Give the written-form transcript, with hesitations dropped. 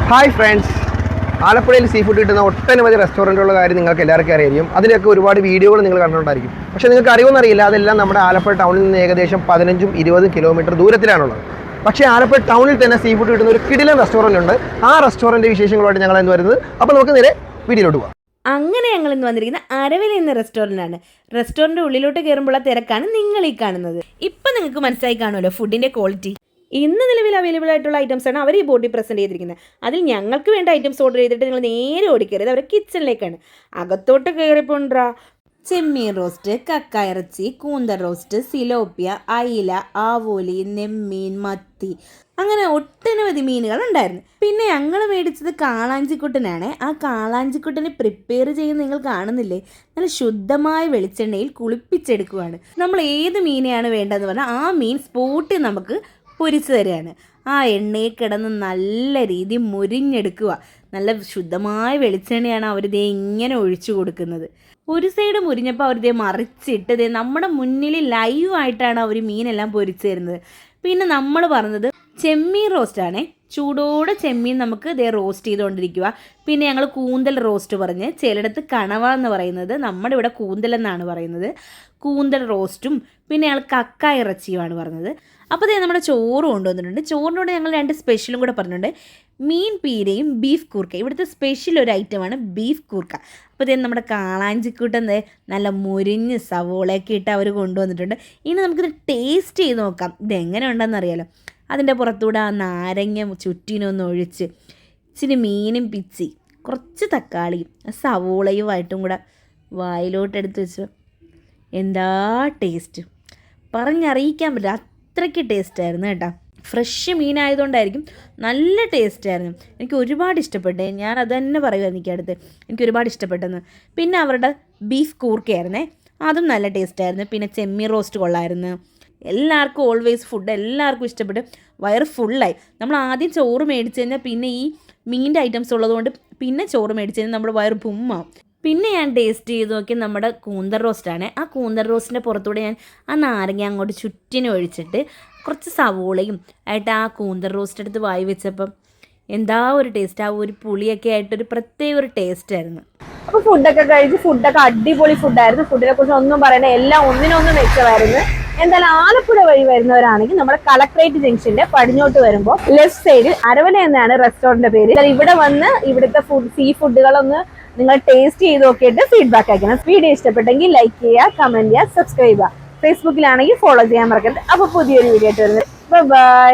Hi friends, ആലപ്പുഴയിൽ sea food കിട്ടുന്ന ഒട്ടനവധി റെസ്റ്റോറൻറ്റുകളുടെ കാര്യം നിങ്ങൾക്ക് എല്ലാവർക്കും അറിയാം. അതിലൊക്കെ ഒരുപാട് വീഡിയോകൾ നിങ്ങൾ കണ്ടുകൊണ്ടായിരിക്കും. പക്ഷേ നിങ്ങൾക്ക് അറിയുമെന്നറിയില്ല, അതെല്ലാം നമ്മുടെ ആലപ്പുഴ ടൗണിൽ നിന്ന് ഏകദേശം 15-20 കിലോമീറ്റർ ദൂരത്തിലാണുള്ളത്. പക്ഷേ ആലപ്പുഴ ടൗണിൽ തന്നെ സീ ഫുഡ് കിട്ടുന്ന ഒരു കിടിലൻ റെസ്റ്റോറൻറ്റ് ഉണ്ട്. ആ റെസ്റ്റോറൻറ്റ് വിശേഷങ്ങളുമായിട്ട് ഞങ്ങൾ ഇന്ന് വരുന്നത്. അപ്പോൾ നമുക്ക് നേരെ വീഡിയോയിലോട്ട് പോകാം. അങ്ങനെ ഞങ്ങൾ ഇന്ന് വന്നിരിക്കുന്ന അരവിൽ എന്ന റെസ്റ്റോറൻ്റാണ്. റെസ്റ്റോറൻറ്റ് ഉള്ളിലോട്ട് കയറുമ്പോൾ തിരക്കാണ് നിങ്ങൾ ഈ കാണുന്നത്. ഇപ്പം നിങ്ങൾക്ക് മനസ്സിലായി കാണുമല്ലോ ഫുഡിൻ്റെ ക്വാളിറ്റി. ഇന്ന് നിലവിൽ അവൈലബിൾ ആയിട്ടുള്ള ഐറ്റംസാണ് അവർ ഈ ബോർഡിൽ പ്രസൻറ്റ് ചെയ്തിരിക്കുന്നത്. അതിൽ ഞങ്ങൾക്ക് വേണ്ട ഐറ്റംസ് ഓർഡർ ചെയ്തിട്ട് നിങ്ങൾ നേരെ ഓടിക്കരുത് അവരുടെ കിച്ചണിലേക്കാണ്. അകത്തോട്ട് കയറിപ്പോണ്ടാ ചെമ്മീൻ റോസ്റ്റ്, കക്ക ഇറച്ചി, കൂന്തൽ റോസ്റ്റ്, സിലോപ്പിയ, അയില, ആവോലി, നെമ്മീൻ, മത്തി, അങ്ങനെ ഒട്ടനവധി മീനുകൾ ഉണ്ടായിരുന്നു. പിന്നെ ഞങ്ങൾ മേടിച്ചത് കാളാഞ്ചിക്കുട്ടനാണ്. ആ കാളാഞ്ചിക്കുട്ടനെ പ്രിപ്പയർ ചെയ്യുന്ന നിങ്ങൾ കാണുന്നില്ലേ, നല്ല ശുദ്ധമായ വെളിച്ചെണ്ണയിൽ കുളിപ്പിച്ചെടുക്കുകയാണ്. നമ്മൾ ഏത് മീനെയാണ് വേണ്ടതെന്ന് പറഞ്ഞാൽ ആ മീൻ സ്പോട്ടിൽ നമുക്ക് പൊരിച്ചു തരികയാണ്. ആ എണ്ണയിൽ കിടന്ന് നല്ല രീതി മുരിഞ്ഞെടുക്കുക. നല്ല ശുദ്ധമായ വെളിച്ചെണ്ണയാണ് അവരിതേ ഇങ്ങനെ ഒഴിച്ചു കൊടുക്കുന്നത്. ഒരു സൈഡ് മുരിഞ്ഞപ്പോൾ അവരിതേ മറിച്ചിട്ട് നമ്മുടെ മുന്നിൽ ലൈവായിട്ടാണ് അവർ മീനെല്ലാം പൊരിച്ചു തരുന്നത്. പിന്നെ നമ്മൾ പറഞ്ഞത് ചെമ്മീൻ റോസ്റ്റാണേ. ചൂടോടെ ചെമ്മീൻ നമുക്ക് ഇതേ റോസ്റ്റ് ചെയ്തുകൊണ്ടിരിക്കുക. പിന്നെ ഞങ്ങൾ കൂന്തൽ റോസ്റ്റ് പറഞ്ഞ്, ചിലയിടത്ത് കണവ എന്ന് പറയുന്നത്, നമ്മുടെ ഇവിടെ കൂന്തൽ എന്നാണ് പറയുന്നത്. കൂന്തൽ റോസ്റ്റും പിന്നെ ഞങ്ങൾ കക്ക ഇറച്ചിയുമാണ് പറഞ്ഞത്. അപ്പോൾ ഇതേ നമ്മുടെ ചോറ് കൊണ്ടുവന്നിട്ടുണ്ട്. ചോറിനോട് ഞങ്ങൾ 2 സ്പെഷ്യലും കൂടെ പറഞ്ഞിട്ടുണ്ട്. മീൻ പീരയും ബീഫ് കൂർക്ക. ഇവിടുത്തെ സ്പെഷ്യൽ ഒരു ഐറ്റമാണ് ബീഫ് കൂർക്ക. അപ്പോൾ ഇതേ നമ്മുടെ കാളാഞ്ചിക്കൂട്ടൻ നല്ല മുരിഞ്ഞ് സവോളയൊക്കെ ഇട്ട് അവർ കൊണ്ടുവന്നിട്ടുണ്ട്. ഇനി നമുക്കിത് ടേസ്റ്റ് ചെയ്ത് നോക്കാം ഇതെങ്ങനെ ഉണ്ടെന്ന് അറിയാലോ. അതിൻ്റെ പുറത്തൂടെ ആ നാരങ്ങ ചുറ്റിനൊന്ന് ഒഴിച്ച് ഇച്ചിരി മീനും പിച്ചി കുറച്ച് തക്കാളിയും സവോളയുമായിട്ടും കൂടെ വായിലോട്ടെടുത്ത് വെച്ച് എന്താ ടേസ്റ്റ് പറഞ്ഞറിയിക്കാൻ പറ്റില്ല. അത്രയ്ക്ക് ടേസ്റ്റായിരുന്നു കേട്ടോ. ഫ്രഷ് മീനായതുകൊണ്ടായിരിക്കും നല്ല ടേസ്റ്റായിരുന്നു. എനിക്ക് ഒരുപാട് ഇഷ്ടപ്പെട്ടു. ഞാൻ അത് തന്നെ പറയുമായിരുന്നു എനിക്കടുത്ത് എനിക്ക് ഒരുപാട് ഇഷ്ടപ്പെട്ടെന്ന്. പിന്നെ അവരുടെ ബീഫ് കൂർക്കയായിരുന്നേ, അതും നല്ല ടേസ്റ്റായിരുന്നു. പിന്നെ ചെമ്മീൻ റോസ്റ്റ് കൊള്ളായിരുന്നു. എല്ലാവർക്കും ഓൾവേസ് ഫുഡ് എല്ലാവർക്കും ഇഷ്ടപ്പെട്ട് വയറ് ഫുള്ളായി. നമ്മൾ ആദ്യം ചോറ് മേടിച്ച് കഴിഞ്ഞാൽ പിന്നെ ഈ മീനിൻ്റെ ഐറ്റംസ് ഉള്ളതുകൊണ്ട് പിന്നെ ചോറ് മേടിച്ച് കഴിഞ്ഞാൽ നമ്മുടെ വയറ് പുമ്മാവും. പിന്നെ ഞാൻ ടേസ്റ്റ് ചെയ്ത് നോക്കി നമ്മുടെ കൂന്തൽ റോസ്റ്റാണ്. ആ കൂന്തൽ റോസ്റ്റിൻ്റെ പുറത്തൂടെ ഞാൻ ആ നാരങ്ങ അങ്ങോട്ട് ചുറ്റിനും ഒഴിച്ചിട്ട് കുറച്ച് സവോളയും ആയിട്ട് ആ കൂന്തൽ റോസ്റ്റ് എടുത്ത് വായി വെച്ചപ്പം എന്താ ഒരു ടേസ്റ്റ്. ആ ഒരു പുളിയൊക്കെ ആയിട്ടൊരു പ്രത്യേക ഒരു ടേസ്റ്റായിരുന്നു. അപ്പോൾ ഫുഡൊക്കെ കഴിച്ച് ഫുഡൊക്കെ അടിപൊളി ഫുഡായിരുന്നു. ഫുഡിനെ കുറിച്ച് ഒന്നും പറയണേ, എല്ലാം ഒന്നിനൊന്ന് മെച്ചമായിരുന്നു. എന്തായാലും ആലപ്പുഴ വഴി വരുന്നവരാണെങ്കിൽ നമ്മുടെ കളക്ട്രേറ്റ് ജംഗ്ഷന്റെ പടിഞ്ഞോട്ട് വരുമ്പോൾ ലെഫ്റ്റ് സൈഡിൽ അരവല എന്നാണ് റെസ്റ്റോറന്റിന്റെ പേര്. ഇവിടെ വന്ന് ഇവിടുത്തെ സീ ഫുഡുകളൊന്ന് നിങ്ങൾ ടേസ്റ്റ് ചെയ്ത് നോക്കിയിട്ട് ഫീഡ്ബാക്ക് അയക്കണം. വീഡിയോ ഇഷ്ടപ്പെട്ടെങ്കിൽ ലൈക്ക് ചെയ്യുക, കമന്റ് ചെയ്യുക, സബ്സ്ക്രൈബ് ചെയ്യുക. ഫേസ്ബുക്കിലാണെങ്കിൽ ഫോളോ ചെയ്യാൻ മറക്കരുത്. അപ്പോൾ പുതിയൊരു വീഡിയോ ആയിട്ട് വരുന്നത്. ബൈ.